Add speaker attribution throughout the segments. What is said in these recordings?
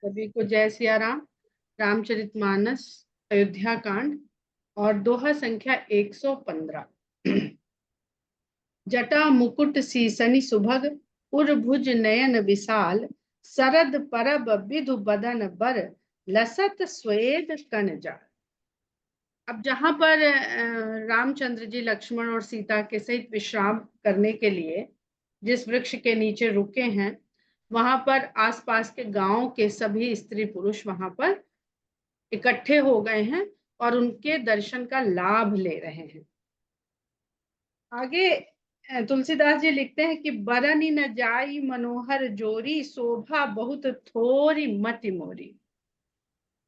Speaker 1: सभी को जय सिया राम। रामचरितमानस अयोध्या कांड और दोहा संख्या 115। जटा मुकुट सीसनि सुभग उर भुज नयन विशाल सरद परब विधु बदन बर लसत स्वेद कन जाल। अब जहां पर रामचंद्र जी लक्ष्मण और सीता के सहित विश्राम करने के लिए जिस वृक्ष के नीचे रुके हैं, वहां पर आसपास के गांव के सभी स्त्री पुरुष वहां पर इकट्ठे हो गए हैं और उनके दर्शन का लाभ ले रहे हैं। आगे तुलसीदास जी लिखते हैं कि बरनी न जाई मनोहर जोरी शोभा बहुत थोरी मति मोरी।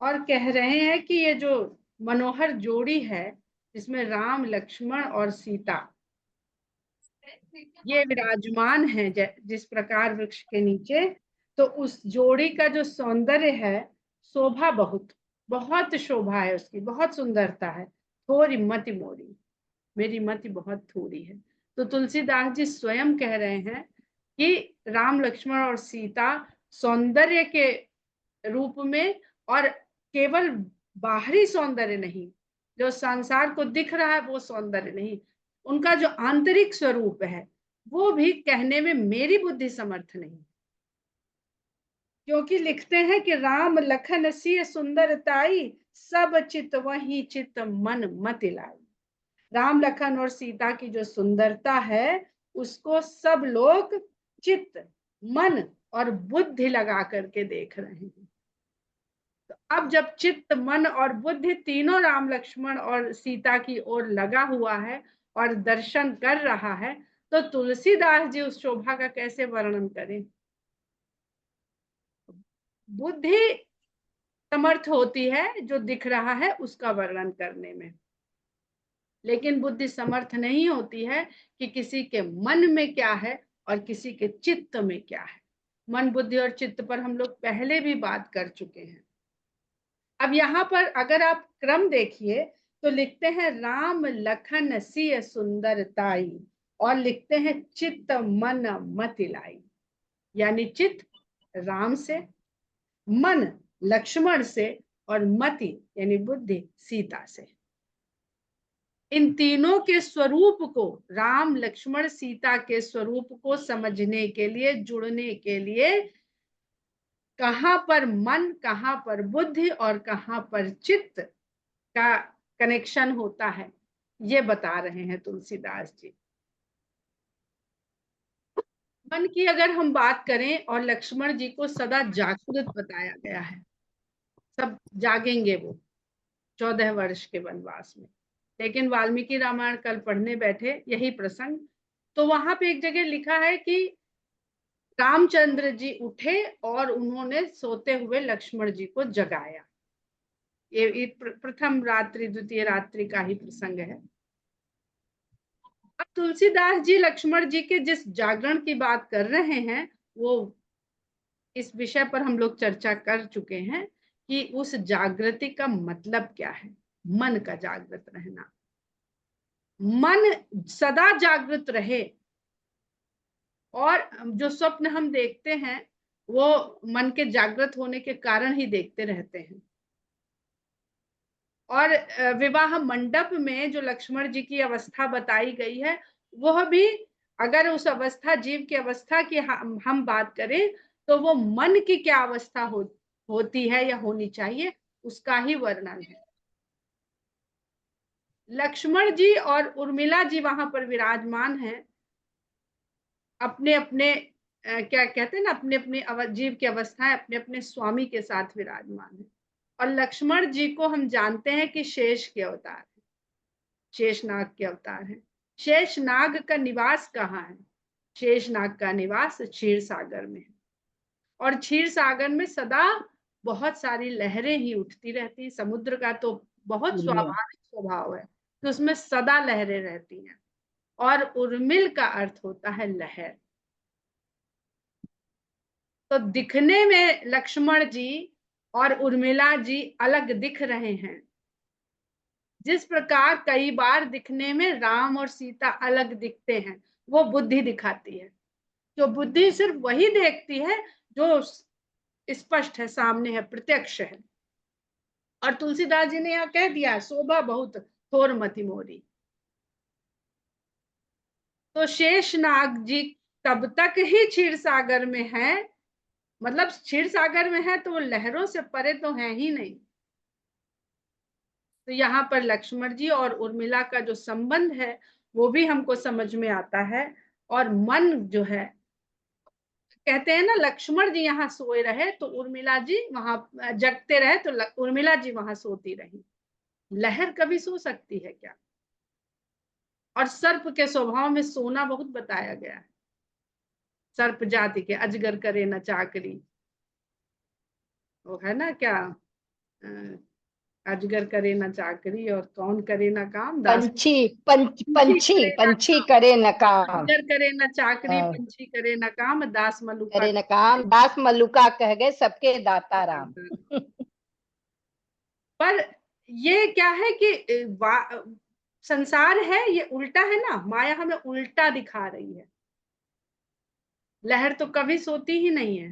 Speaker 1: और कह रहे हैं कि ये जो मनोहर जोड़ी है, जिसमें राम लक्ष्मण और सीता ये विराजमान है जिस प्रकार वृक्ष के नीचे, तो उस जोड़ी का जो सौंदर्य है, शोभा बहुत बहुत शोभा है उसकी, बहुत सुंदरता है। थोड़ी मति मोरी, मेरी मति बहुत थोड़ी है। तो तुलसीदास जी स्वयं कह रहे हैं कि राम लक्ष्मण और सीता सौंदर्य के रूप में, और केवल बाहरी सौंदर्य नहीं, जो संसार को दिख रहा है वो सौंदर्य नहीं, उनका जो आंतरिक स्वरूप है वो भी कहने में मेरी बुद्धि समर्थ नहीं। क्योंकि लिखते हैं कि राम लखन सिय सुंदरताई सब चित वही चित मन मति लाई। राम लखन और सीता की जो सुंदरता है उसको सब लोग चित्त मन और बुद्धि लगा करके देख रहे हैं। तो अब जब चित्त मन और बुद्धि तीनों राम लक्ष्मण और सीता की ओर लगा हुआ है और दर्शन कर रहा है, तो तुलसीदास जी उस शोभा का कैसे वर्णन करें। बुद्धि समर्थ होती है जो दिख रहा है उसका वर्णन करने में, लेकिन बुद्धि समर्थ नहीं होती है कि किसी के मन में क्या है और किसी के चित्त में क्या है। मन बुद्धि और चित्त पर हम लोग पहले भी बात कर चुके हैं। अब यहाँ पर अगर आप क्रम देखिए तो लिखते हैं राम लखन सिय सुंदरताई, और लिखते हैं चित्त मन मति लाई। यानी चित्त राम से, मन लक्ष्मण से, और मति यानी बुद्धि सीता से। इन तीनों के स्वरूप को, राम लक्ष्मण सीता के स्वरूप को समझने के लिए, जुड़ने के लिए कहां पर मन, कहां पर बुद्धि और कहां पर चित्त का कनेक्शन होता है, ये बता रहे हैं तुलसीदास जी। मन की अगर हम बात करें, और लक्ष्मण जी को सदा जागृत बताया गया है, सब जागेंगे वो 14 वर्ष के वनवास में। लेकिन वाल्मीकि रामायण कल पढ़ने बैठे यही प्रसंग, तो वहां पे एक जगह लिखा है कि रामचंद्र जी उठे और उन्होंने सोते हुए लक्ष्मण जी को जगाया। ये प्रथम रात्रि द्वितीय रात्रि का ही प्रसंग है। अब तुलसीदास जी लक्ष्मण जी के जिस जागरण की बात कर रहे हैं, वो इस विषय पर हम लोग चर्चा कर चुके हैं कि उस जागृति का मतलब क्या है। मन का जागृत रहना, मन सदा जागृत रहे, और जो स्वप्न हम देखते हैं वो मन के जागृत होने के कारण ही देखते रहते हैं। और विवाह मंडप में जो लक्ष्मण जी की अवस्था बताई गई है, वह भी अगर उस अवस्था, जीव की अवस्था की हम बात करें, तो वो मन की क्या अवस्था होती है या होनी चाहिए, उसका ही वर्णन है। लक्ष्मण जी और उर्मिला जी वहां पर विराजमान हैं, अपने अपने क्या कहते हैं ना, अपने अपने जीव की अवस्थाएं अपने अपने स्वामी के साथ विराजमान है। और लक्ष्मण जी को हम जानते हैं कि शेष के अवतार है, शेषनाग के अवतार है। शेषनाग का निवास कहाँ है? शेषनाग का निवास क्षीर सागर में है, और क्षीर सागर में सदा बहुत सारी लहरें ही उठती रहती। समुद्र का तो बहुत स्वाभाविक स्वभाव है कि उसमें सदा लहरें रहती हैं, और उर्मिल का अर्थ होता है लहर। तो दिखने में लक्ष्मण जी और उर्मिला जी अलग दिख रहे हैं, जिस प्रकार कई बार दिखने में राम और सीता अलग दिखते हैं, वो बुद्धि दिखाती है। जो बुद्धि सिर्फ वही देखती है जो स्पष्ट है, सामने है, प्रत्यक्ष है। और तुलसीदास जी ने यहाँ कह दिया, शोभा बहुत थोर मति मोरी। तो शेष नाग जी तब तक ही क्षीर सागर में है, मतलब क्षीर सागर में है तो वो लहरों से परे तो है ही नहीं। तो यहाँ पर लक्ष्मण जी और उर्मिला का जो संबंध है वो भी हमको समझ में आता है। और मन जो है, कहते हैं ना, लक्ष्मण जी यहाँ सोए रहे तो उर्मिला जी वहां, जगते रहे तो उर्मिला जी वहां सोती रही। लहर कभी सो सकती है क्या? और सर्प के स्वभाव में सोना बहुत बताया गया है। सर्प जाति के, अजगर करे न चाकरी, वो है ना क्या, अजगर करे न चाकरी और कौन करे न काम, दास
Speaker 2: पंछी
Speaker 1: पंछी
Speaker 2: पंछी
Speaker 1: करे न
Speaker 2: पंछी
Speaker 1: काम,
Speaker 2: करे न काम,
Speaker 1: अजगर करे न चाकरी, पंछी करे न काम, दास मलुका
Speaker 2: करे न काम, दास मल्लुका कह गए सबके दाता राम।
Speaker 1: पर ये क्या है कि संसार है ये उल्टा है ना, माया हमें उल्टा दिखा रही है। लहर तो कभी सोती ही नहीं है,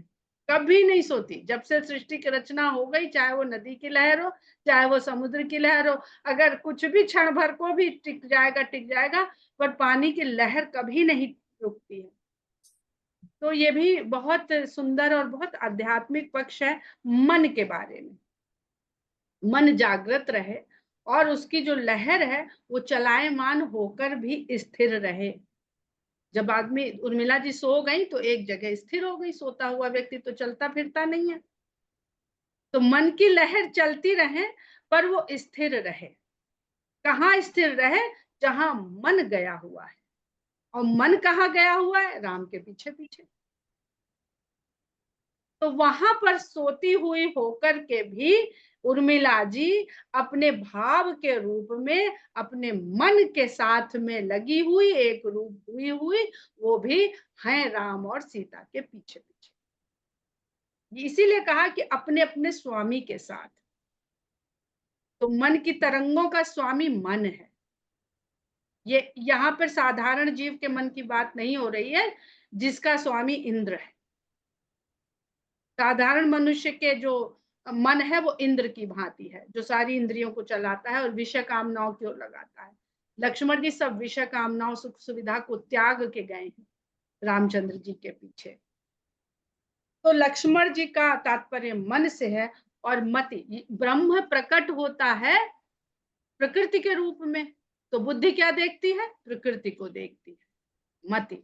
Speaker 1: कभी नहीं सोती। जब से सृष्टि की रचना हो गई, चाहे वो नदी की लहर हो, चाहे वो समुद्र की लहर हो, अगर कुछ भी क्षण भर को भी टिक जाएगा, पर पानी की लहर कभी नहीं रुकती है। तो ये भी बहुत सुंदर और बहुत आध्यात्मिक पक्ष है मन के बारे में। मन जागृत रहे और उसकी जो लहर है वो चलायमान होकर भी स्थिर रहे। जब आदमी, उर्मिला जी सो गई तो एक जगह स्थिर हो गई, सोता हुआ व्यक्ति तो चलता फिरता नहीं है। तो मन की लहर चलती रहे पर वो स्थिर रहे। कहाँ स्थिर रहे? जहां मन गया हुआ है। और मन कहाँ गया हुआ है? राम के पीछे पीछे। तो वहां पर सोती हुई होकर के भी उर्मिला जी अपने भाव के रूप में अपने मन के साथ में लगी हुई, एक रूप हुई हुई, वो भी हैं राम और सीता के पीछे पीछे। इसीलिए कहा कि अपने अपने स्वामी के साथ। तो मन की तरंगों का स्वामी मन है। ये यहाँ पर साधारण जीव के मन की बात नहीं हो रही है जिसका स्वामी इंद्र है। साधारण मनुष्य के जो मन है वो इंद्र की भांति है, जो सारी इंद्रियों को चलाता है और विषय कामनाओं की ओर लगाता है। लक्ष्मण जी सब विषय कामनाओं, सुख सुविधा को त्याग के गए हैं रामचंद्र जी के पीछे। तो लक्ष्मण जी का तात्पर्य मन से है। और मति, ब्रह्म प्रकट होता है प्रकृति के रूप में, तो बुद्धि क्या देखती है? प्रकृति को देखती है, मति।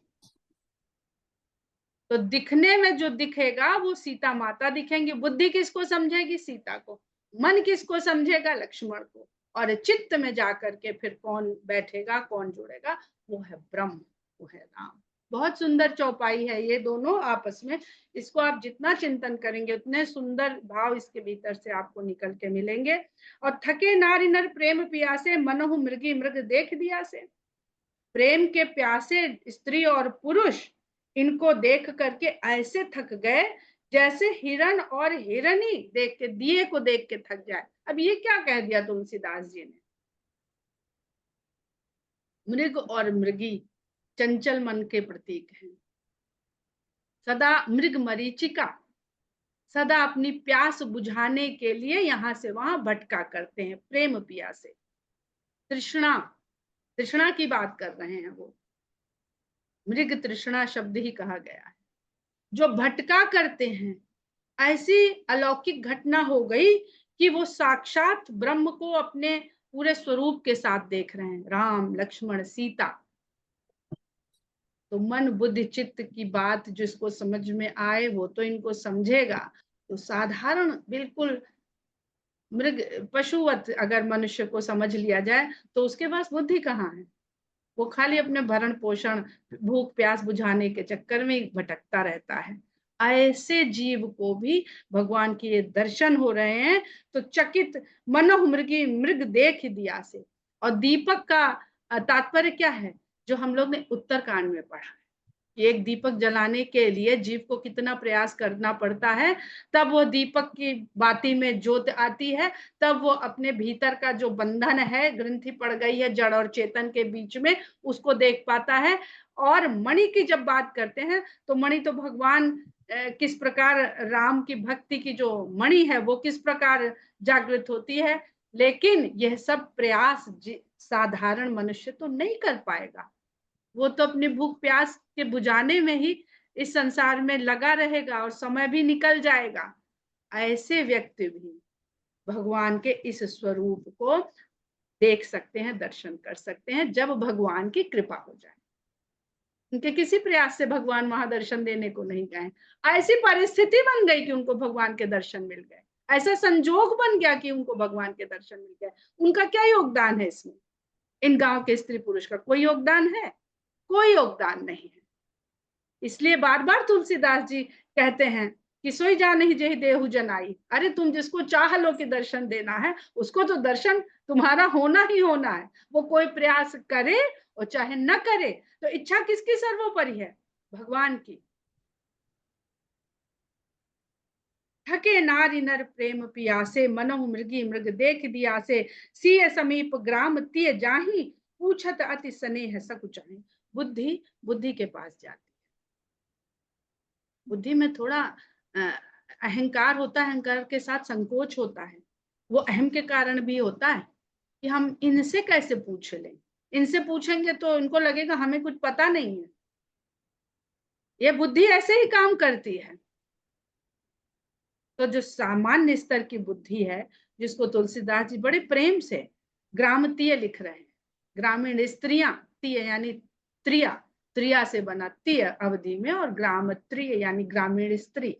Speaker 1: तो दिखने में जो दिखेगा वो सीता माता दिखेंगी। बुद्धि किसको समझेगी? सीता को। मन किसको समझेगा? लक्ष्मण को। और चित्त में जाकर के फिर कौन बैठेगा, कौन जुड़ेगा? वो है ब्रह्म, वो है राम। बहुत सुंदर चौपाई है ये दोनों आपस में। इसको आप जितना चिंतन करेंगे उतने सुंदर भाव इसके भीतर से आपको निकल के मिलेंगे। और थके नारी नर प्रेम पियासे, मनहु मृगी मृग देख दिया से। प्रेम के प्यासे स्त्री और पुरुष इनको देख करके ऐसे थक गए जैसे हिरण और हिरनी देख के, दिए को देख के थक जाए। अब ये क्या कह दिया तुलसीदास जी ने? मृग और मृगी चंचल मन के प्रतीक हैं। सदा मृग मरीचिका सदा अपनी प्यास बुझाने के लिए यहां से वहां भटका करते हैं, प्रेम पिया से। तृष्णा, तृष्णा की बात कर रहे हैं वो। मृग तृष्णा शब्द ही कहा गया है। जो भटका करते हैं, ऐसी अलौकिक घटना हो गई कि वो साक्षात ब्रह्म को अपने पूरे स्वरूप के साथ देख रहे हैं, राम लक्ष्मण सीता। तो मन बुद्धि चित्त की बात जिसको समझ में आए वो तो इनको समझेगा। तो साधारण बिल्कुल मृग पशुवत अगर मनुष्य को समझ लिया जाए तो उसके पास बुद्धि कहाँ है? वो खाली अपने भरण पोषण, भूख प्यास बुझाने के चक्कर में भटकता रहता है। ऐसे जीव को भी भगवान के ये दर्शन हो रहे हैं तो चकित मनोह मृगी मृग देख दिया से। और दीपक का तात्पर्य क्या है? जो हम लोग ने उत्तरकांड में पढ़ा, एक दीपक जलाने के लिए जीव को कितना प्रयास करना पड़ता है, तब वो दीपक की बाती में ज्योत आती है, तब वो अपने भीतर का जो बंधन है, ग्रंथि पड़ गई है जड़ और चेतन के बीच में, उसको देख पाता है। और मणि की जब बात करते हैं तो मणि तो भगवान किस प्रकार राम की भक्ति की जो मणि है वो किस प्रकार जागृत होती है, लेकिन यह सब प्रयास साधारण मनुष्य तो नहीं कर पाएगा। वो तो अपनी भूख प्यास के बुझाने में ही इस संसार में लगा रहेगा और समय भी निकल जाएगा। ऐसे व्यक्ति भी भगवान के इस स्वरूप को देख सकते हैं, दर्शन कर सकते हैं, जब भगवान की कृपा हो जाए। उनके किसी प्रयास से भगवान वहां दर्शन देने को नहीं गए, ऐसी परिस्थिति बन गई कि उनको भगवान के दर्शन मिल गए, ऐसा संजोग बन गया कि उनको भगवान के दर्शन मिल गए। उनका क्या योगदान है इसमें? इन गांव के स्त्री पुरुष का कोई योगदान है? कोई योगदान नहीं है। इसलिए बार बार तुलसीदास जी कहते हैं कि सोई जान ही जेहि देहु जनाई। अरे तुम जिसको चाह लो कि दर्शन देना है, उसको तो दर्शन तुम्हारा होना ही होना है। वो कोई प्रयास करे और चाहे न करे, तो इच्छा किसकी सर्वोपरि है? भगवान की। थके नारी नर प्रेम पियासे, मनहु मृगी मृग देख दिया से। सिय समीप ग्राम तिय जाही, पूछत अति स्नेह सकुचाही। बुद्धि बुद्धि के पास जाती। बुद्धि में थोड़ा अहंकार होता है, अहंकार के साथ संकोच होता है। वो अहम के कारण भी होता है कि हम इनसे कैसे पूछ लें, इनसे पूछेंगे तो इनको लगेगा हमें कुछ पता नहीं है। ये बुद्धि ऐसे ही काम करती है। तो जो सामान्य स्तर की बुद्धि है, जिसको तुलसीदास जी बड़े प्रेम से ग्रामतीय लिख रहे हैं, ग्रामीण स्त्रियां, तीय यानी त्रिया, त्रिया से बना तीय अवधि में, और ग्राम त्रिय यानी ग्रामीण स्त्री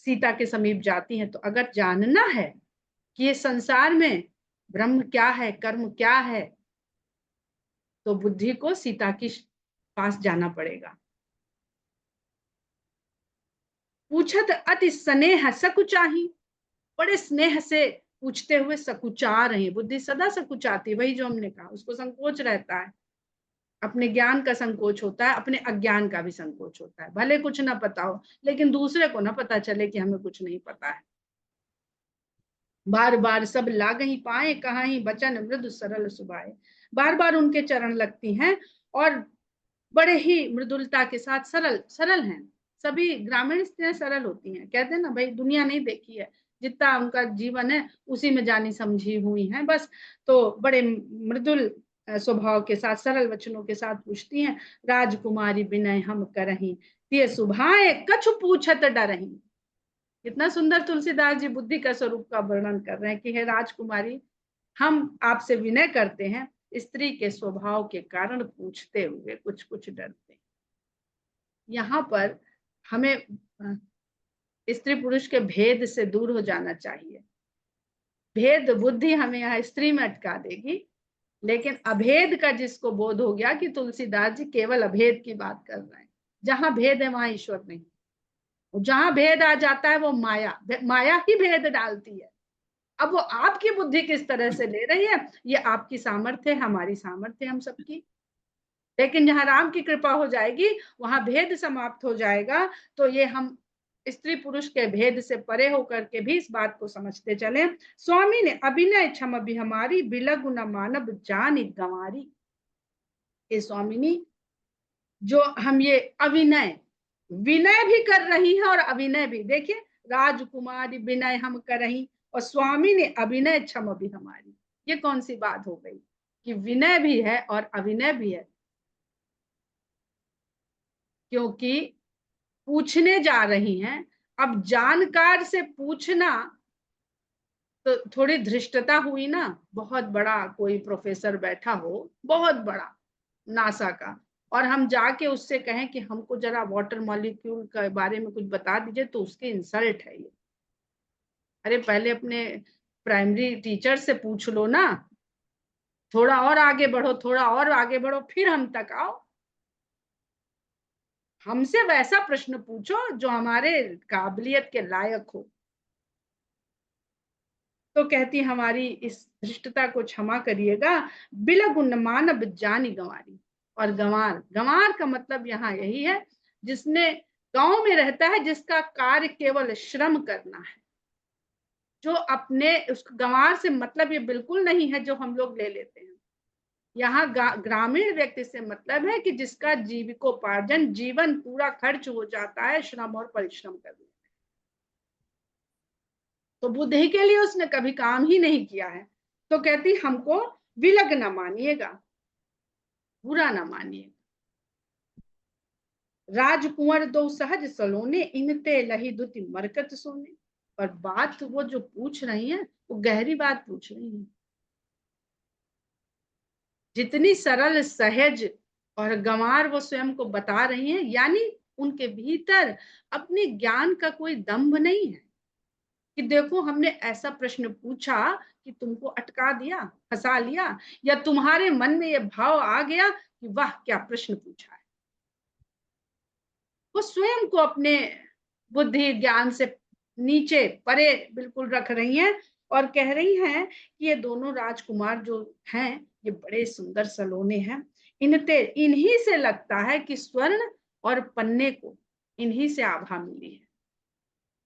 Speaker 1: सीता के समीप जाती हैं। तो अगर जानना है कि ये संसार में ब्रह्म क्या है, कर्म क्या है, तो बुद्धि को सीता के पास जाना पड़ेगा। पूछत अति स्नेह सकुचाही, बड़े स्नेह से पूछते हुए सकुचा रही। बुद्धि सदा सकुचाती, वही जो हमने कहा, उसको संकोच रहता है। अपने ज्ञान का संकोच होता है, अपने अज्ञान का भी संकोच होता है। भले कुछ ना पता हो, लेकिन दूसरे को ना पता चले कि हमें कुछ नहीं पता है। बार बार सब लागहि पाए, कहाहि बचन मृदु सरल सुभाए। बार बार उनके चरण लगती हैं और बड़े ही मृदुलता के साथ, सरल सरल हैं। सभी ग्रामीण स्त्रियां सरल होती हैं। कहते हैं ना भाई, दुनिया नहीं देखी है, जितना उनका जीवन है उसी में जानी समझी हुई हैं बस। तो बड़े मृदुल स्वभाव के साथ, सरल वचनों के साथ पूछती हैं। राजकुमारी विनय हम करही, तिय सुभाए कछु पूछत डरही। कितना सुंदर तुलसीदास जी बुद्धि का स्वरूप का वर्णन कर रहे हैं कि हे राजकुमारी, हम आपसे विनय करते हैं, स्त्री के स्वभाव के कारण पूछते हुए कुछ कुछ डरते हैं। यहाँ पर हमें स्त्री पुरुष के भेद से दूर हो जाना चाहिए। भेद बुद्धि हमें यहाँ स्त्री में अटका देगी, लेकिन अभेद का जिसको बोध हो गया कि तुलसीदास जी केवल अभेद की बात कर रहे हैं, जहां भेद है वहां ईश्वर नहीं। जहां भेद आ जाता है वो माया, माया ही भेद डालती है। अब वो आपकी बुद्धि किस तरह से ले रही है, ये आपकी सामर्थ्य है, हमारी सामर्थ्य है, हम सबकी। लेकिन जहां राम की कृपा हो जाएगी, वहां भेद समाप्त हो जाएगा। तो ये हम स्त्री पुरुष के भेद से परे होकर के भी इस बात को समझते चले। स्वामी ने अभिनय क्षम भी हमारी, बिलगु न मानव जान गंवारी। ये स्वामिनी, जो हम ये अभिनय, विनय भी कर रही है और अभिनय भी। देखिए, राजकुमारी विनय हम कर रही और स्वामी ने अभिनय क्षम भी हमारी। ये कौन सी बात हो गई कि विनय भी है और अभिनय भी है? क्योंकि पूछने जा रही हैं। अब जानकार से पूछना तो थोड़ी धृष्टता हुई ना। बहुत बड़ा कोई प्रोफेसर बैठा हो, बहुत बड़ा, नासा का, और हम जाके उससे कहें कि हमको जरा वाटर मॉलिक्यूल के बारे में कुछ बता दीजिए, तो उसकी इंसल्ट है ये। अरे पहले अपने प्राइमरी टीचर से पूछ लो ना, थोड़ा और आगे बढ़ो, थोड़ा और आगे बढ़ो, फिर हम तक आओ। हमसे वैसा प्रश्न पूछो जो हमारे काबिलियत के लायक हो। तो कहती, हमारी इस धृष्टता को क्षमा करिएगा। बिलगुन मानव जानी गंवारी। और गंवार, गंवार का मतलब यहाँ यही है, जिसने गांव में रहता है, जिसका कार्य केवल श्रम करना है, जो अपने, उस गंवार से मतलब ये बिल्कुल नहीं है जो हम लोग ले लेते हैं यहाँ ग्रामीण व्यक्ति से मतलब है कि जिसका जीविकोपार्जन, जीवन पूरा खर्च हो जाता है श्रम और परिश्रम करने। तो बुद्धि के लिए उसने कभी काम ही नहीं किया है। तो कहती हमको विलग न मानिएगा, बुरा न मानिएगा। राजकुंवर दो सहज सलोने, इनते लही दुति मरकत सोने। पर बात वो जो पूछ रही है वो गहरी बात पूछ रही है। जितनी सरल सहज और गंवार वो स्वयं को बता रही हैं, यानी उनके भीतर अपने ज्ञान का कोई दंभ नहीं है कि देखो हमने ऐसा प्रश्न पूछा कि तुमको अटका दिया, फंसा लिया, या तुम्हारे मन में ये भाव आ गया कि वाह क्या प्रश्न पूछा है। वो स्वयं को अपने बुद्धि ज्ञान से नीचे परे बिल्कुल रख रही हैं और कह रही हैं कि ये दोनों राजकुमार जो हैं ये बड़े सुंदर सलोने हैं। इन्हीं से लगता है कि स्वर्ण और पन्ने को इन्हीं से आभा मिली है।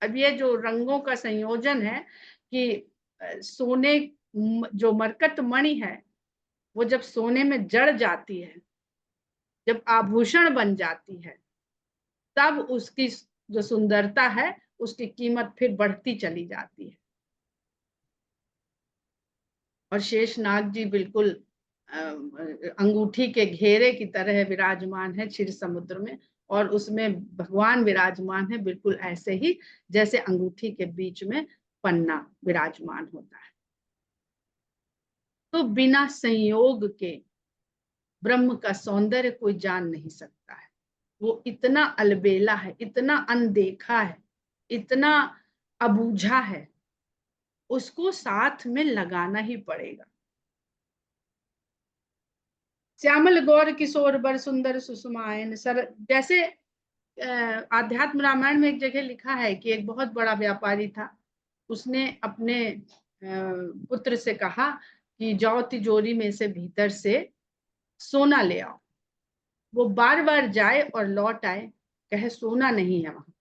Speaker 1: अब ये जो रंगों का संयोजन है कि सोने, जो मरकत मणि है वो जब सोने में जड़ जाती है, जब आभूषण बन जाती है, तब उसकी जो सुंदरता है उसकी कीमत फिर बढ़ती चली जाती है। और शेषनाग जी बिल्कुल अंगूठी के घेरे की तरह विराजमान है क्षीर समुद्र में, और उसमें भगवान विराजमान है बिल्कुल ऐसे ही जैसे अंगूठी के बीच में पन्ना विराजमान होता है। तो बिना संयोग के ब्रह्म का सौंदर्य कोई जान नहीं सकता है। वो इतना अलबेला है, इतना अनदेखा है, इतना अबूझा है, उसको साथ में लगाना ही पड़ेगा। श्यामल गौर किशोर बर सुंदर सुषमायन सर, जैसे आध्यात्म रामायण में एक जगह लिखा है कि एक बहुत बड़ा व्यापारी था, उसने अपने पुत्र से कहा कि जाओ तिजोरी में से भीतर से सोना ले आओ। वो बार बार जाए और लौट आए, कहे सोना नहीं है वहां।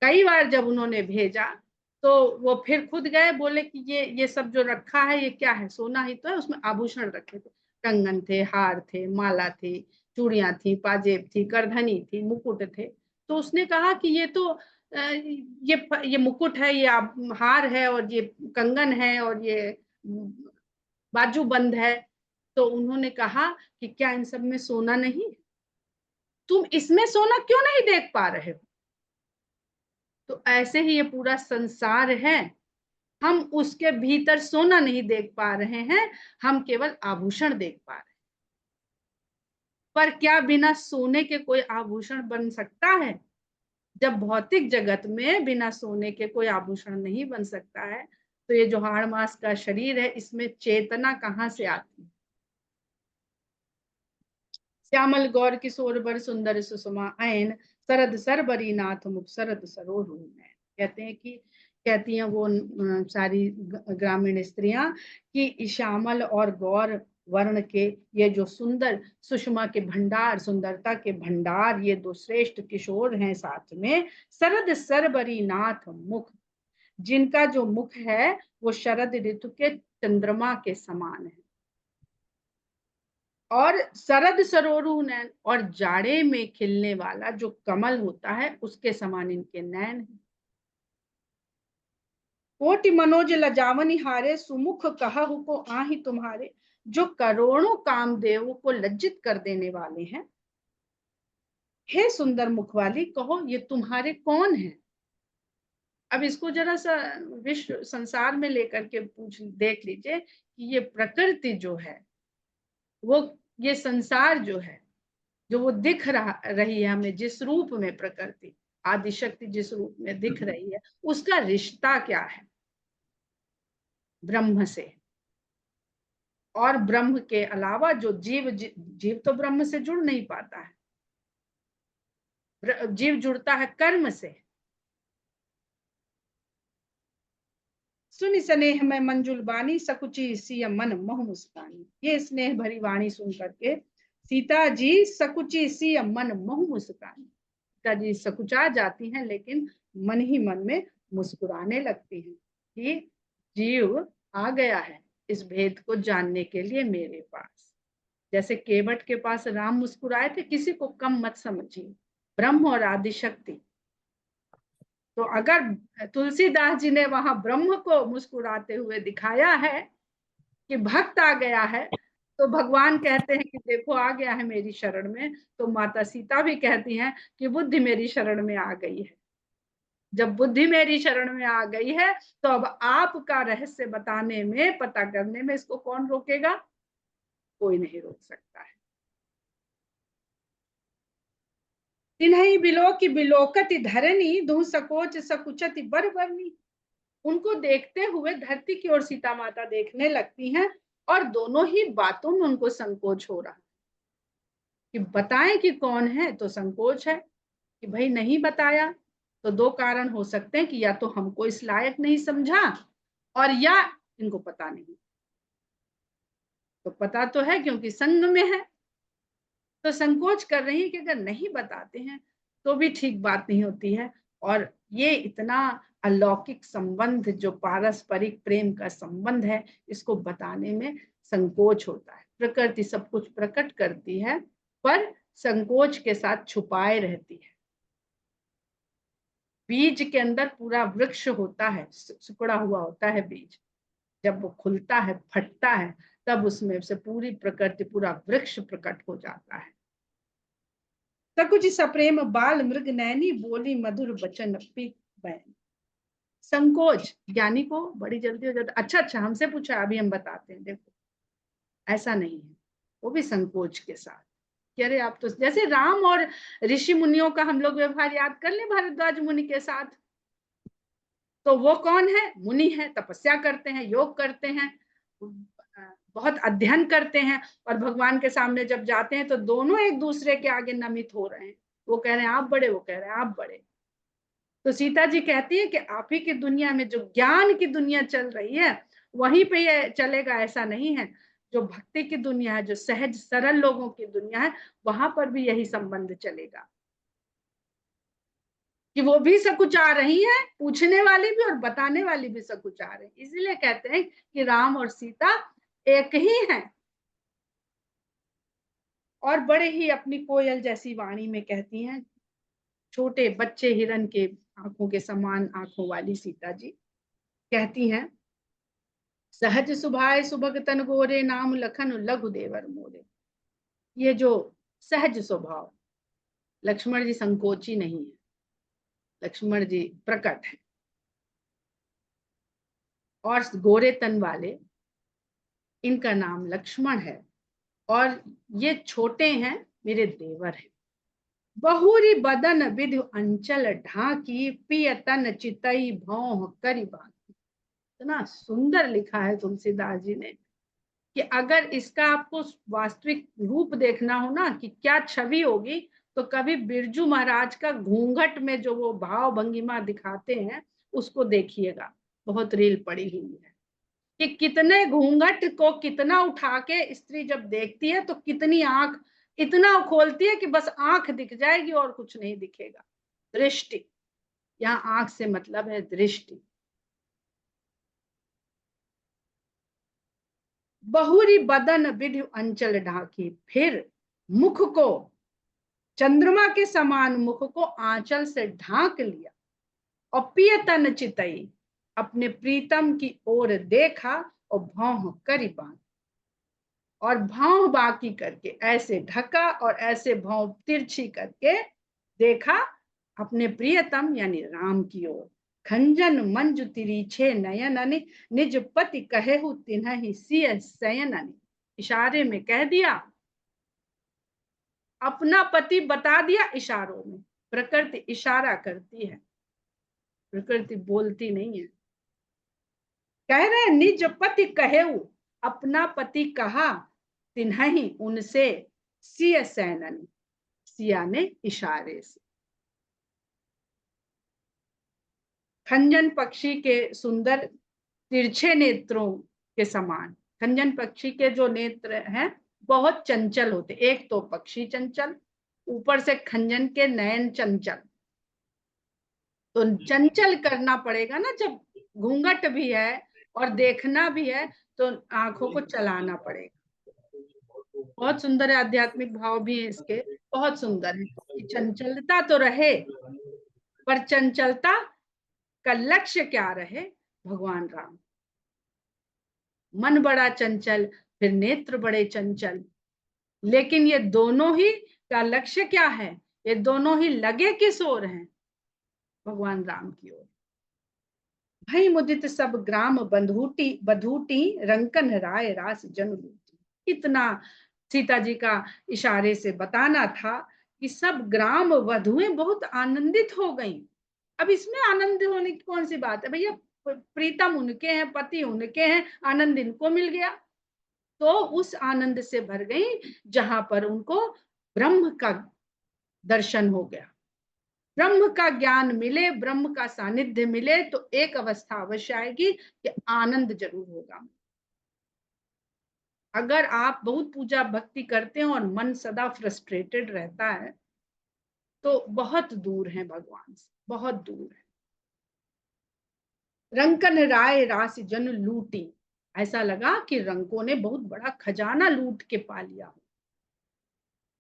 Speaker 1: कई बार जब उन्होंने भेजा तो वो फिर खुद गए, बोले कि ये सब जो रखा है ये क्या है, सोना ही तो है। उसमें आभूषण रखे थे, कंगन थे, हार थे, माला थी, चूड़ियां थी, पाजेब थी, करधनी थी, मुकुट थे। तो उसने कहा कि ये तो ये मुकुट है, ये हार है, और ये कंगन है, और ये बाजूबंद है। तो उन्होंने कहा कि क्या इन सब में सोना नहीं, तुम इसमें सोना क्यों नहीं देख पा रहे हो। तो ऐसे ही ये पूरा संसार है, हम उसके भीतर सोना नहीं देख पा रहे हैं, हम केवल आभूषण देख पा रहे हैं। पर क्या बिना सोने के कोई आभूषण बन सकता है? जब भौतिक जगत में बिना सोने के कोई आभूषण नहीं बन सकता है, तो ये जो हाड़ मास का शरीर है इसमें चेतना कहाँ से आती है? श्यामल गौर किशोर बर सुंदर सुषमा ऐन, शरद सरबरी नाथ मुख शरद सरोह नैन। कहते हैं कि कहती हैं वो सारी ग्रामीण स्त्रियां कि श्यामल और गौर वर्ण के ये जो सुंदर सुषमा के भंडार, सुंदरता के भंडार, ये दो श्रेष्ठ किशोर हैं साथ में। शरद सरबरी नाथ मुख, जिनका जो मुख है वो शरद ऋतु के चंद्रमा के समान है, और शरद सरोरु नैन, और जाड़े में खिलने वाला जो कमल होता है उसके समान इनके नैन है। कोटि मनोज लजावनी हारे, सुमुख कहहु को आहि तुम्हारे। जो करोड़ों कामदेव को लज्जित कर देने वाले हैं, हे सुंदर मुख वाली, कहो ये तुम्हारे कौन है। अब इसको जरा सा विश्व संसार में लेकर के पूछ देख लीजिए कि ये प्रकृति जो है, वो ये संसार जो है, जो वो दिख रही है हमें, जिस रूप में प्रकृति आदिशक्ति जिस रूप में दिख रही है, उसका रिश्ता क्या है ब्रह्म से। और ब्रह्म के अलावा जो जीव तो ब्रह्म से जुड़ नहीं पाता है, जीव जुड़ता है कर्म से। सुनि स्नेह में मंजुल बानी, सकुची सिय मन मोह मुस्कानी। ये स्नेह भरी वाणी सुन करके सीता जी सकुची सिय मन मोह मुस्कानी, सीता जी सकुचा जाती हैं, लेकिन मन ही मन में मुस्कुराने लगती हैं कि जीव आ गया है, इस भेद को जानने के लिए मेरे पास। जैसे केवट के पास राम मुस्कुराए थे, किसी को कम मत समझिए, ब्रह्म और आदि शक्ति। तो अगर तुलसीदास जी ने वहां ब्रह्म को मुस्कुराते हुए दिखाया है कि भक्त आ गया है, तो भगवान कहते हैं कि देखो आ गया है मेरी शरण में, तो माता सीता भी कहती हैं कि बुद्धि मेरी शरण में आ गई है। जब बुद्धि मेरी शरण में आ गई है, तो अब आपका रहस्य बताने में, पता करने में इसको कौन रोकेगा? कोई नहीं रोक सकता है। तिन्हि बिलो की बिलोकति धरनी, दू सकोच सकुचति बर बरनी। उनको देखते हुए धरती की ओर सीता माता देखने लगती हैं, और दोनों ही बातों में उनको संकोच हो रहा है कि बताएं कि कौन है, तो संकोच है कि भाई नहीं बताया। तो दो कारण हो सकते हैं कि या तो हमको इस लायक नहीं समझा, और या इनको पता नहीं। तो पता तो है क्योंकि संग में है, तो संकोच कर रही है कि अगर नहीं बताते हैं तो भी ठीक बात नहीं होती है। और ये इतना अलौकिक संबंध जो पारस्परिक प्रेम का संबंध है, इसको बताने में संकोच होता है। प्रकृति सब कुछ प्रकट करती है, पर संकोच के साथ छुपाए रहती है। बीज के अंदर पूरा वृक्ष होता है, सिकुड़ा हुआ होता है बीज, जब वो खुलता है, फटता है, तब उसमें से पूरी प्रकृति, पूरा वृक्ष प्रकट हो जाता है। सकुच सप्रेम बाल मृग नैनी, बोली मधुर बचन बैन। संकोच ज्ञानी को बड़ी जल्दी हो जाता, अच्छा हमसे पूछा, अभी हम बताते हैं। देखो ऐसा नहीं है, वो भी संकोच के साथ कि अरे आप तो, जैसे राम और ऋषि मुनियों का हम लोग व्यवहार याद कर ले, भारद्वाज मुनि के साथ। तो वो कौन है? मुनि है, तपस्या करते हैं, योग करते हैं, बहुत अध्ययन करते हैं, और भगवान के सामने जब जाते हैं तो दोनों एक दूसरे के आगे नमित हो रहे हैं। वो कह रहे हैं आप बड़े, वो कह रहे हैं आप बड़े। तो सीता जी कहती है कि आप ही की दुनिया में जो ज्ञान की दुनिया चल रही है, वहीं पे ये चलेगा, ऐसा नहीं है। जो भक्ति की दुनिया है, जो सहज सरल लोगों की दुनिया है, वहां पर भी यही संबंध चलेगा कि वो भी सकुचा रही है, पूछने वाली भी और बताने वाली भी सकुचा रही है। इसलिए कहते हैं कि राम और सीता एक ही हैं। और बड़े ही अपनी कोयल जैसी वाणी में कहती हैं, छोटे बच्चे हिरन के आंखों के समान आंखों वाली सीता जी कहती हैं, सहज सुभाए सुभग तन गोरे, नाम लखन लघु देवर मोरे। ये जो सहज स्वभाव, लक्ष्मण जी संकोची नहीं है, लक्ष्मण जी प्रकट है। और गोरे तन वाले, इनका नाम लक्ष्मण है, और ये छोटे हैं, मेरे देवर हैं। बहुरी बदन विधि अंचल ढाकी, पिय तन चितई भौह करी बाकी। इतना सुंदर लिखा है तुलसीदास जी ने कि अगर इसका आपको वास्तविक रूप देखना हो ना कि क्या छवि होगी, तो कभी बिरजू महाराज का घूंघट में जो वो भाव भंगिमा दिखाते हैं, उसको देखिएगा। बहुत रील पड़ी हुई है कि कितने घूंघट को कितना उठा के स्त्री जब देखती है तो कितनी आंख इतना खोलती है कि बस आंख दिख जाएगी और कुछ नहीं दिखेगा। दृष्टि, यहाँ आंख से मतलब है दृष्टि। बहुरी बदन विधि अंचल ढाकी, फिर मुख को, चंद्रमा के समान मुख को आंचल से ढांक लिया, और पिय तन चितई, अपने प्रीतम की ओर देखा, और भौं करी बांध, और भाव बाकी करके ऐसे ढका, और ऐसे भाव तिरछी करके देखा अपने प्रियतम यानी राम की ओर। खंजन मंजु तिरीछे नयननि, निज पति कहेहु तिन्हि सिय सयननि। इशारे में कह दिया, अपना पति बता दिया इशारों में। प्रकृति इशारा करती है, प्रकृति बोलती नहीं है। कह रहे निज पति कहेहु, अपना पति कहा, तिन्हि उनसे, सिय सैनन, सिया ने इशारे से। खंजन पक्षी के सुंदर तिरछे नेत्रों के समान, खंजन पक्षी के जो नेत्र हैं बहुत चंचल होते, एक तो पक्षी चंचल, ऊपर से खंजन के नयन चंचल। तो चंचल करना पड़ेगा ना, जब घूंघट भी है और देखना भी है, तो आंखों को चलाना पड़ेगा। बहुत सुंदर है, आध्यात्मिक भाव भी है इसके, बहुत सुंदर है कि चंचलता तो रहे, पर चंचलता का लक्ष्य क्या रहे? भगवान राम। मन बड़ा चंचल, फिर नेत्र बड़े चंचल, लेकिन ये दोनों ही का लक्ष्य क्या है? ये दोनों ही लगे किस ओर हैं? भगवान राम की ओर। भई मुदित सब ग्राम बंधुटी बधूटी, रंकन राय रास जन लूटी। इतना सीता जी का इशारे से बताना था कि सब ग्राम वधुएं बहुत आनंदित हो गईं। अब इसमें आनंद होने की कौन सी बात है भैया? प्रीतम उनके हैं, पति उनके हैं, आनंद इनको मिल गया। तो उस आनंद से भर गई जहां पर उनको ब्रह्म का दर्शन हो गया, ब्रह्म का ज्ञान मिले, ब्रह्म का सानिध्य मिले, तो एक अवस्था अवश्य आएगी कि आनंद जरूर होगा। अगर आप बहुत पूजा भक्ति करते हैं और मन सदा फ्रस्ट्रेटेड रहता है, तो बहुत दूर है भगवान से, बहुत दूर है। रंकन राय रास जन लूटी, ऐसा लगा कि रंकों ने बहुत बड़ा खजाना लूट के पा लिया।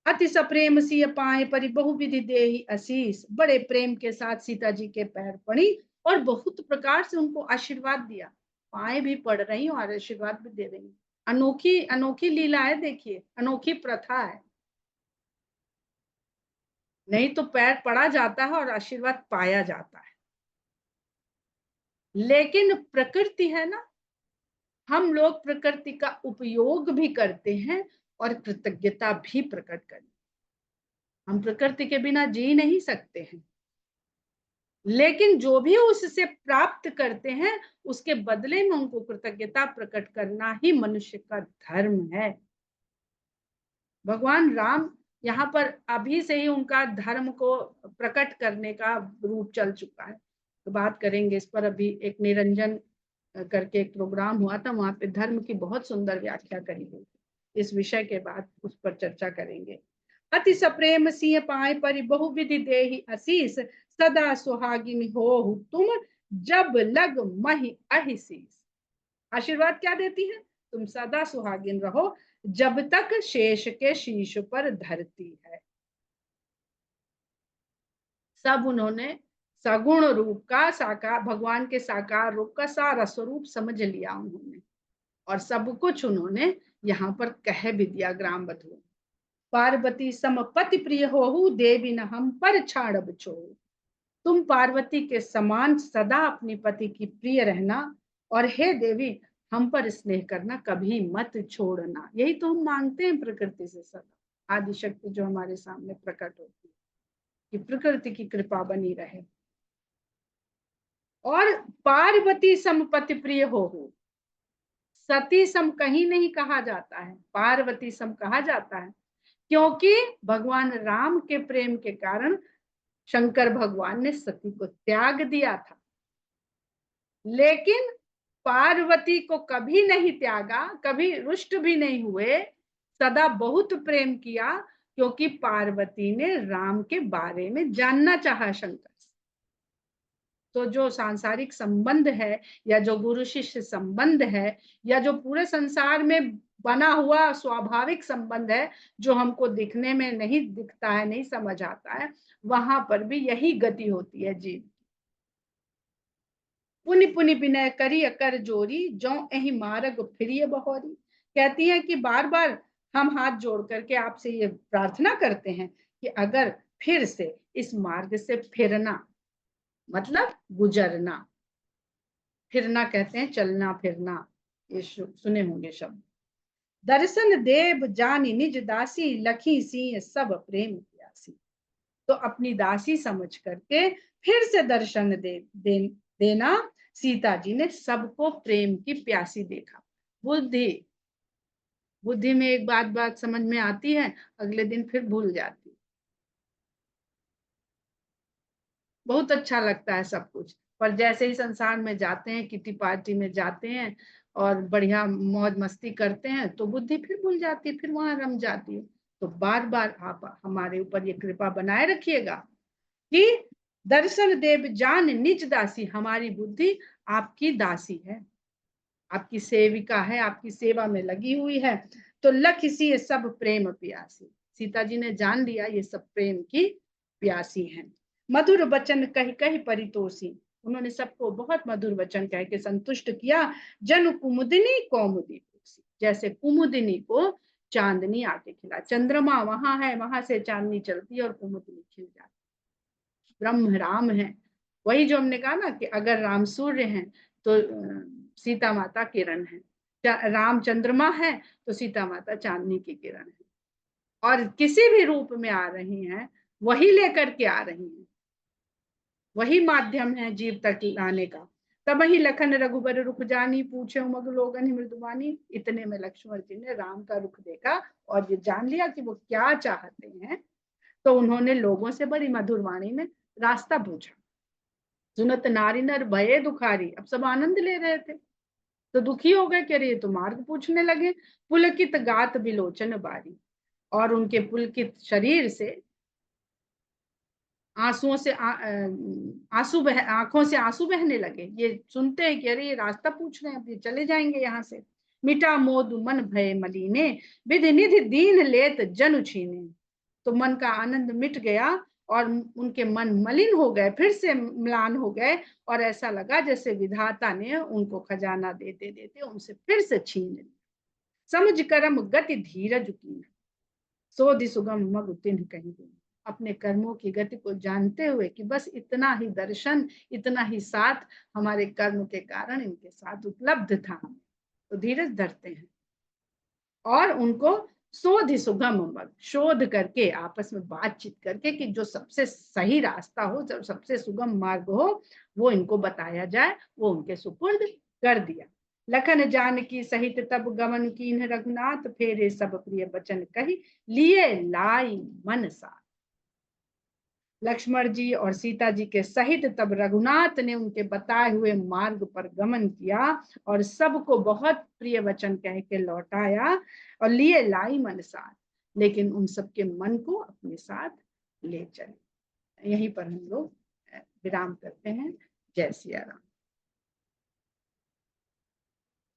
Speaker 1: अति सप्रेम सिय पाए परि बहुविधि देहि असीस, बड़े प्रेम के साथ सीता जी के पैर पड़ी और बहुत प्रकार से उनको आशीर्वाद दिया। पाए भी पड़ रही और आशीर्वाद भी दे रही। अनोखी अनोखी लीला है, देखिए, अनोखी प्रथा है। नहीं तो पैर पड़ा जाता है और आशीर्वाद पाया जाता है। लेकिन प्रकृति है ना, हम लोग प्रकृति का उपयोग भी करते हैं और कृतज्ञता भी प्रकट करते हैं। हम प्रकृति के बिना जी नहीं सकते हैं, लेकिन जो भी उससे प्राप्त करते हैं उसके बदले में उनको कृतज्ञता प्रकट करना ही मनुष्य का धर्म है। भगवान राम यहाँ पर अभी से ही उनका धर्म को प्रकट करने का रूप चल चुका है। तो बात करेंगे इस पर। अभी एक निरंजन करके एक प्रोग्राम हुआ था, वहां पे धर्म की बहुत सुंदर व्याख्या करी गई। इस विषय के बाद उस पर चर्चा करेंगे। अति सप्रेम सिंह पाए परि बहुविधि देहि असीस, सदा सुहागिन हो तुम जब लग महि अहिसीस। आशीर्वाद क्या देती है? तुम सदा सुहागिन रहो जब तक शेष के शीश पर धरती है। सब उन्होंने सगुण रूप का, साकार भगवान के साकार रूप का सारा स्वरूप समझ लिया उन्होंने, और सब कुछ उन्होंने यहाँ पर कह भी दिया। ग्राम बधुओं, पार्वती समपति प्रिय होहु, देवी न हम पर छाड़ब छोड़ू। तुम पार्वती के समान सदा अपनी पति की प्रिय रहना, और हे देवी हम पर स्नेह करना, कभी मत छोड़ना। यही तो हम मांगते हैं प्रकृति से सदा। आदिशक्ति जो हमारे सामने प्रकट होती है कि प्रकृति की कृपा बनी रहे। और पार्वती समपति प्रिय होहु, सती सम कहीं नहीं कहा जाता है, पार्वती सम कहा जाता है, क्योंकि भगवान राम के प्रेम के कारण शंकर भगवान ने सती को त्याग दिया था। लेकिन पार्वती को कभी नहीं त्यागा, कभी रुष्ट भी नहीं हुए, सदा बहुत प्रेम किया, क्योंकि पार्वती ने राम के बारे में जानना चाहा शंकर से। तो जो सांसारिक संबंध है, या जो गुरु शिष्य संबंध है, या जो पूरे संसार में बना हुआ स्वाभाविक संबंध है, जो हमको दिखने में नहीं दिखता है, नहीं समझ आता है, वहां पर भी यही गति होती है जीव। पुनि पुनि विनय करी कर जोरी, जो एहि मार्ग फिरिय बहोरी। कहती है कि बार बार हम हाथ जोड़ करके आपसे ये प्रार्थना करते हैं कि अगर फिर से इस मार्ग से फिरना, मतलब गुजरना, फिरना कहते हैं चलना फिरना, ये सुने होंगे शब्द। दर्शन देव जानी निज दासी, लखी सिंह सब प्रेम प्यासी। तो अपनी दासी समझ करके फिर से दर्शन देना। सीता जी ने सबको प्रेम की प्यासी देखा। बुद्धि बुद्धि में एक बात समझ में आती है, अगले दिन फिर भूल जाती। बहुत अच्छा लगता है सब कुछ, पर जैसे ही संसार में जाते हैं, किटी पार्टी में जाते हैं और बढ़िया मौज मस्ती करते हैं, तो बुद्धि फिर भूल जाती है, फिर वहां रम जाती है। तो बार बार आप हमारे ऊपर ये कृपा बनाए रखिएगा कि दर्शन देव जान निज दासी, हमारी बुद्धि आपकी दासी है, आपकी सेविका है, आपकी सेवा में लगी हुई है। तो लख सी सब प्रेम प्यासी, सीता जी ने जान लिया ये सब प्रेम की प्यासी हैं। मधुर वचन कह कह परितोषी, उन्होंने सबको बहुत मधुर वचन कह के संतुष्ट किया। जन कुमुदिनी कौमुदी पोसी, जैसे कुमुदिनी को चांदनी आके खिला, चंद्रमा वहां है, वहां से चांदनी चलती है और कुमुदिनी खिल जाती। ब्रह्म राम है, वही जो हमने कहा ना कि अगर राम सूर्य हैं तो सीता माता किरण है, राम चंद्रमा है तो सीता माता चांदनी की किरण है, और किसी भी रूप में आ रही हैं वही लेकर के आ रही हैं, वही माध्यम है जीव तक लाने का। तब ही लखन रघुबर रुख जानी, पूछे उमग लोगन मृदुबानी। इतने में लक्ष्मण जी ने राम का रुख देखा और ये जान लिया कि वो क्या चाहते हैं, तो उन्होंने लोगों से बड़ी मधुर वाणी में रास्ता पूछा। सुनत नारी नर भये दुखारी, अब सब आनंद ले रहे थे तो दुखी हो गए कि अरे ये तो मार्ग पूछने लगे। पुलकित गात बिलोचन बारी, और उनके पुलकित शरीर से आंसुओं से आंखों से आंसू बहने लगे। ये सुनते हैं कि अरे ये रास्ता पूछ रहे हैं, अब ये चले जाएंगे यहाँ से। मिटा मोद मन भय मलीने, विधि निधि दीन लेत जनु छीने। तो मन का आनंद मिट गया और उनके मन मलिन हो गए, फिर से म्लान हो गए, और ऐसा लगा जैसे विधाता ने उनको खजाना देते देते उनसे फिर से छीन लिया। समझ करम गति धीरज की, सोधि सुगम मग तिन्ह कहीं गई। अपने कर्मों की गति को जानते हुए कि बस इतना ही दर्शन, इतना ही साथ हमारे कर्म के कारण इनके साथ उपलब्ध था, तो धीरज धरते हैं और उनको शोध सुगम मग, शोध करके आपस में बातचीत करके कि जो सबसे सही रास्ता हो, जो सबसे सुगम मार्ग हो, वो इनको बताया जाए, वो उनके सुपुर्द कर दिया। लखन जानकी सहित तब गमन कीन्ह रघुनाथ, फेरे सब प्रिय बचन कही लिए लाई मन सा। लक्ष्मण जी और सीता जी के सहित तब रघुनाथ ने उनके बताए हुए मार्ग पर गमन किया और सबको बहुत प्रिय वचन कह के लौटाया और लिए लाई मन साथ, लेकिन उन सबके मन को अपने साथ ले चले। यहीं पर हम लोग विराम करते हैं। जय सिया राम।